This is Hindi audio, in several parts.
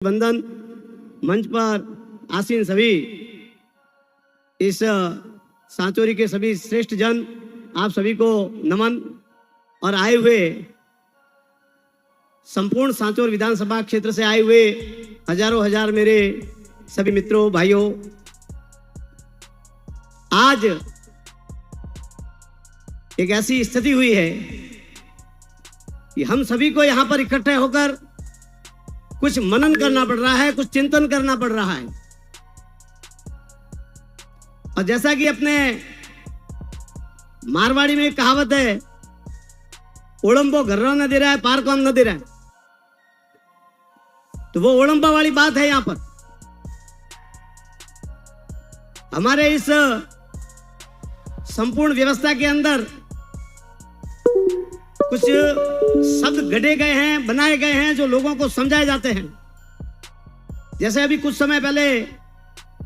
वंदन मंच पर आसीन सभी इस सांचौरी के सभी श्रेष्ठ जन, आप सभी को नमन। और आए हुए संपूर्ण सांचौर विधानसभा क्षेत्र से आए हुए हजारों हजार मेरे सभी मित्रों भाइयों, आज एक ऐसी स्थिति हुई है कि हम सभी को यहां पर इकट्ठे होकर कुछ मनन करना पड़ रहा है, कुछ चिंतन करना पड़ रहा है। और जैसा कि अपने मारवाड़ी में एक कहावत है, ओलंबो घर्रो न दे रहा है, पार कौन न दे रहा है। तो वो ओलंबा वाली बात है। यहां पर हमारे इस संपूर्ण व्यवस्था के अंदर कुछ शब्द गढ़े गए हैं, बनाए गए हैं, जो लोगों को समझाए जाते हैं। जैसे अभी कुछ समय पहले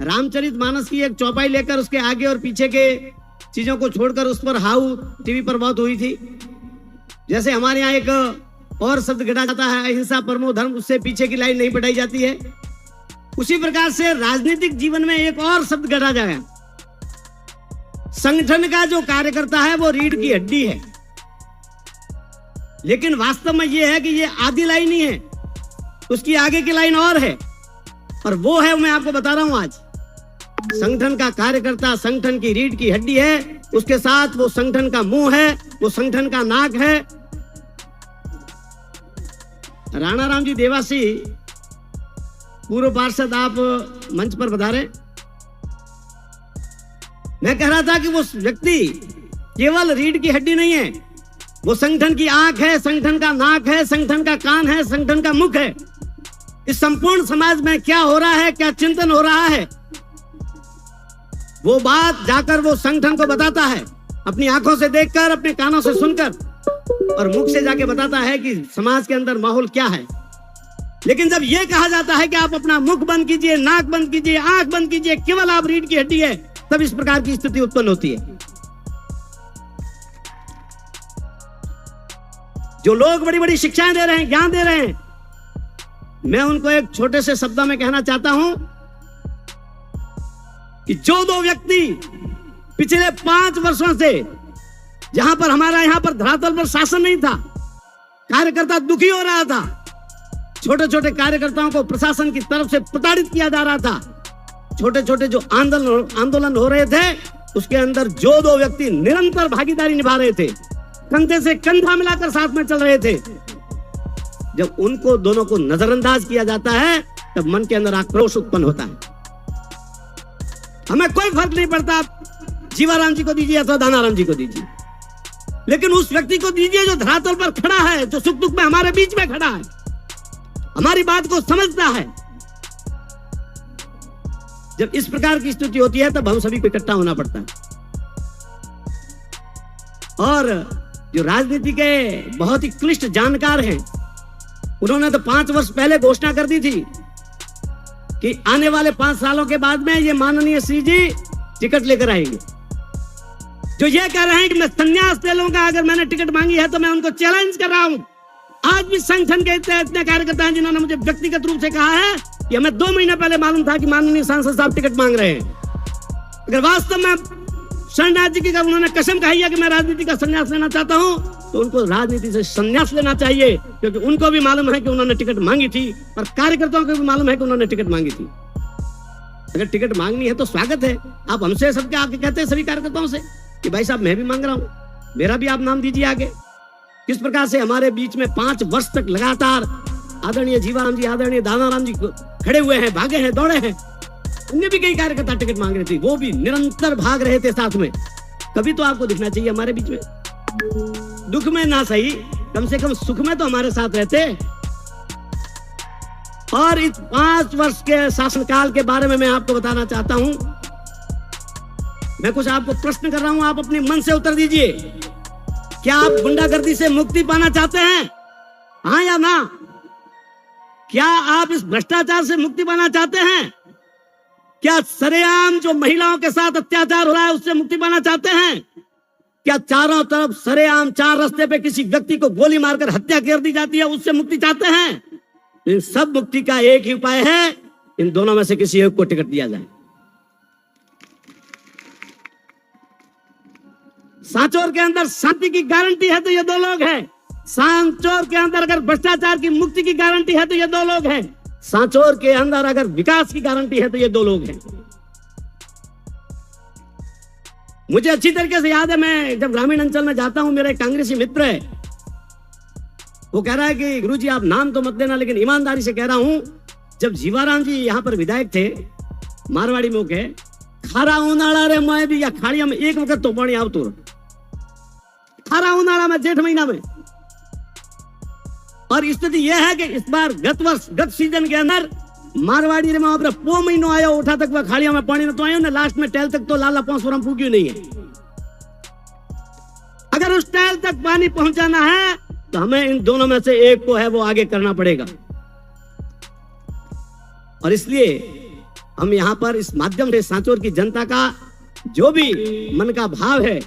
रामचरितमानस की एक चौपाई लेकर उसके आगे और पीछे के चीजों को छोड़कर उस पर हाउ टीवी पर बहुत हुई थी। जैसे हमारे यहाँ एक और शब्द गढ़ा जाता है, अहिंसा परमो धर्म, उससे पीछे की लाइन नहीं पढ़ाई जाती है। उसी प्रकार से राजनीतिक जीवन में एक और शब्द गढ़ा जाए, संगठन का जो कार्यकर्ता है वो रीढ़ की हड्डी है। लेकिन वास्तव में यह है कि ये आधी लाइन ही है, उसकी आगे की लाइन और है, और वो है मैं आपको बता रहा हूं आज। संगठन का कार्यकर्ता संगठन की रीढ़ की हड्डी है, उसके साथ वो संगठन का मुंह है, वो संगठन का नाक है। राणा राम जी देवासी पूर्व पार्षद, आप मंच पर पधारे। मैं कह रहा था कि वो व्यक्ति केवल रीढ़ की हड्डी नहीं है, वो संगठन की आंख है, संगठन का नाक है, संगठन का कान है, संगठन का मुख है। इस संपूर्ण समाज में क्या हो रहा है, क्या चिंतन हो रहा है, वो बात जाकर वो संगठन को बताता है, अपनी आंखों से देखकर, अपने कानों से सुनकर, और मुख से जाके बताता है कि समाज के अंदर माहौल क्या है। लेकिन जब यह कहा जाता है कि आप अपना मुख बंद कीजिए, नाक बंद कीजिए, आंख बंद कीजिए, केवल आप रीढ़ की हड्डी है, तब इस प्रकार की स्थिति उत्पन्न होती है। जो लोग बड़ी बड़ी शिक्षाएं दे रहे हैं, ज्ञान दे रहे हैं, मैं उनको एक छोटे से शब्दों में कहना चाहता हूं कि जो दो व्यक्ति पिछले 5 वर्षों से, जहां पर हमारा यहां पर धरातल पर शासन नहीं था, कार्यकर्ता दुखी हो रहा था, छोटे छोटे कार्यकर्ताओं को प्रशासन की तरफ से प्रताड़ित किया जा रहा था, छोटे छोटे जो आंदोलन हो रहे थे, उसके अंदर जो दो व्यक्ति निरंतर भागीदारी निभा रहे थे, कंधे से कंधा मिलाकर साथ में चल रहे थे, जब उनको दोनों को नजरअंदाज किया जाता है, तब मन के अंदर आक्रोश उत्पन्न होता है। हमें कोई फर्क नहीं पड़ता आप जीवाराम जी को दीजिए अथवा दानाराम जी को दीजिए, लेकिन उस व्यक्ति को दीजिए जो धरातल पर खड़ा है, जो सुख दुख में हमारे बीच में खड़ा है, हमारी बात को समझता है। जब इस प्रकार की स्थिति होती है, तब हम सभी को इकट्ठा होना पड़ता है। और जो राजनीति के बहुत ही क्लिष्ट जानकार हैं, उन्होंने तो 5 वर्ष पहले घोषणा कर दी थी कि आने वाले 5 सालों के बाद में ये माननीय श्री जी टिकट लेकर आएंगे। जो ये कह रहे हैं कि मैं संन्यास ले लूंगा अगर मैंने टिकट मांगी है, तो मैं उनको चैलेंज कर रहा हूं। आज भी संगठन के इतने कार्यकर्ता हैं जिन्होंने मुझे व्यक्तिगत रूप से कहा है कि हमें 2 महीने पहले मालूम था कि माननीय सांसद साहब टिकट मांग रहे हैं। अगर वास्तव में शरणनाथ जी की उन्होंने कसम खाई है कि मैं राजनीति का संन्यास लेना चाहता हूं, तो उनको राजनीति से संन्यास लेना चाहिए, क्योंकि उनको भी मालूम है कि उन्होंने टिकट मांगी थी, और कार्यकर्ताओं को भी मालूम है कि उन्होंने टिकट मांगी थी। अगर टिकट मांगनी है तो स्वागत है, आप हमसे सबके आके कहते हैं सभी कार्यकर्ताओं से कि भाई साहब मैं भी मांग रहा हूं, मेरा भी आप नाम दीजिए आगे। किस प्रकार से हमारे बीच में 5 वर्ष तक लगातार आदरणीय जीवाराम जी, आदरणीय दानाराम जी खड़े हुए हैं, भागे हैं, दौड़े हैं। उनने भी कई कार्यकर्ता टिकट मांग रहे थे, वो भी निरंतर भाग रहे थे साथ में। कभी तो आपको दिखना चाहिए हमारे बीच में, दुख में ना सही, कम से कम सुख में तो हमारे साथ रहते। और इस 5 वर्ष के शासनकाल के बारे में मैं आपको बताना चाहता हूं। मैं कुछ आपको प्रश्न कर रहा हूं, आप अपने मन से उत्तर दीजिए। क्या आप गुंडागर्दी से मुक्ति पाना चाहते हैं, हाँ या ना? क्या आप इस भ्रष्टाचार से मुक्ति पाना चाहते हैं? क्या सरेआम जो महिलाओं के साथ अत्याचार हो रहा है उससे मुक्ति पाना चाहते हैं? क्या चारों तरफ सरेआम 4 रास्ते पे किसी व्यक्ति को गोली मारकर हत्या कर दी जाती है, उससे मुक्ति चाहते हैं? इन सब मुक्ति का एक ही उपाय है, इन दोनों में से किसी एक को टिकट दिया जाए। सांचौर के अंदर शांति की गारंटी है तो ये दो लोग हैं। सांचौर के अंदर अगर भ्रष्टाचार की मुक्ति की गारंटी है तो ये दो लोग हैं। सांचौर के अंदर अगर विकास की गारंटी है तो ये दो लोग हैं। मुझे अच्छी तरीके से याद है, मैं जब ग्रामीण अंचल में जाता हूं, मेरा एक कांग्रेसी मित्र है, वो कह रहा है कि गुरुजी आप नाम तो मत देना, लेकिन ईमानदारी से कह रहा हूं, जब जीवाराम जी यहां पर विधायक थे मारवाड़ी में, के खारा उनाड़ा रे मैं भी या खाड़िया में एक वक्त तो पानी आवतो, खारा उनाड़ा में जेठ महीना में। और स्थिति यह है कि इस बार गत सीजन के अंदर मारवाड़ी में आप पो महीनो आयो उठा तक वह खाड़िया में पानी न तो आयो ना, लास्ट में टैल तक तो लाला पांच फुरम फूक्यू नहीं है। अगर उस टैल तक पानी पहुंचाना है तो हमें इन दोनों में से एक को है वो आगे करना पड़ेगा। और इसलिए हम यहां पर इस माध्यम से सांचौर की जनता का जो भी मन का भाव है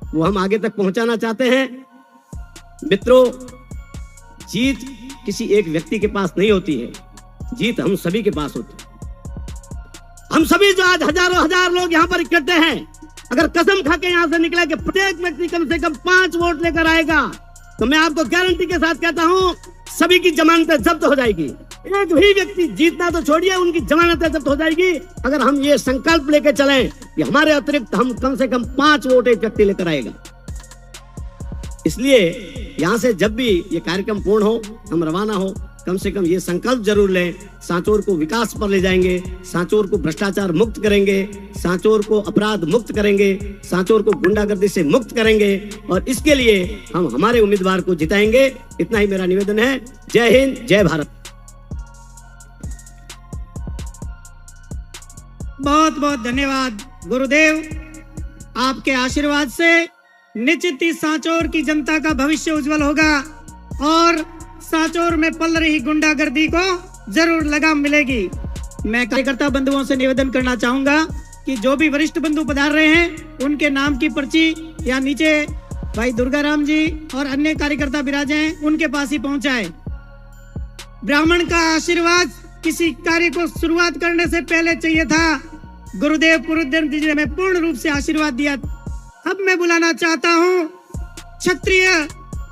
वो हम आगे तक पहुंचाना चाहते हैं। मित्रों, जीत किसी एक व्यक्ति के पास नहीं होती है, जीत हम सभी के पास होती है। हम सभी जो आज हजारों हजार लोग यहाँ पर इकट्ठे हैं, अगर कसम खा के यहाँ से निकला कि प्रत्येक व्यक्ति कम से कम 5 वोट लेकर आएगा, तो मैं आपको गारंटी के साथ कहता हूँ सभी की जमानतें जब्त हो जाएगी। एक भी व्यक्ति जीतना तो छोड़िए, उनकी जमानतें जब्त हो जाएगी अगर हम ये संकल्प लेकर चलें कि हमारे अतिरिक्त हम कम से कम 5 वोट एक व्यक्ति लेकर आएगा। इसलिए यहां से जब भी ये कार्यक्रम पूर्ण हो, हम रवाना हो, कम से कम ये संकल्प जरूर लें, सांचौर को विकास पर ले जाएंगे, सांचौर को भ्रष्टाचार मुक्त करेंगे, सांचौर को अपराध मुक्त करेंगे, सांचौर को गुंडागर्दी से मुक्त करेंगे और इसके लिए हम हमारे उम्मीदवार को जिताएंगे। इतना ही मेरा निवेदन है। जय हिंद, जय भारत। बहुत बहुत धन्यवाद गुरुदेव। आपके आशीर्वाद से निश्चित ही सांचौर की जनता का भविष्य उज्जवल होगा और सांचौर में पल रही गुंडागर्दी को जरूर लगाम मिलेगी। मैं कार्यकर्ता बंधुओं से निवेदन करना चाहूंगा कि जो भी वरिष्ठ बंधु पधार रहे हैं उनके नाम की पर्ची या नीचे भाई दुर्गाराम जी और अन्य कार्यकर्ता विराजे हैं उनके पास ही पहुंचाए। ब्राह्मण का आशीर्वाद किसी कार्य को शुरुआत करने से पहले चाहिए था। गुरुदेव पुरुदेव जी ने हमें पूर्ण रूप से आशीर्वाद दिया। अब मैं बुलाना चाहता हूँ क्षत्रिय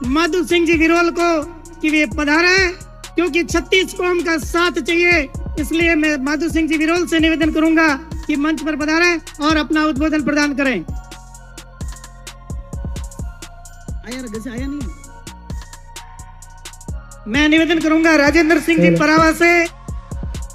माधु सिंह जी विरोल को कि वे पधारे, क्योंकि 36 कौम का साथ चाहिए। इसलिए मैं माधु सिंह जी विरोल से निवेदन करूंगा कि मंच पर पधारें और अपना उद्बोधन प्रदान करें। आया नहीं। मैं निवेदन करूंगा राजेंद्र सिंह जी परावा से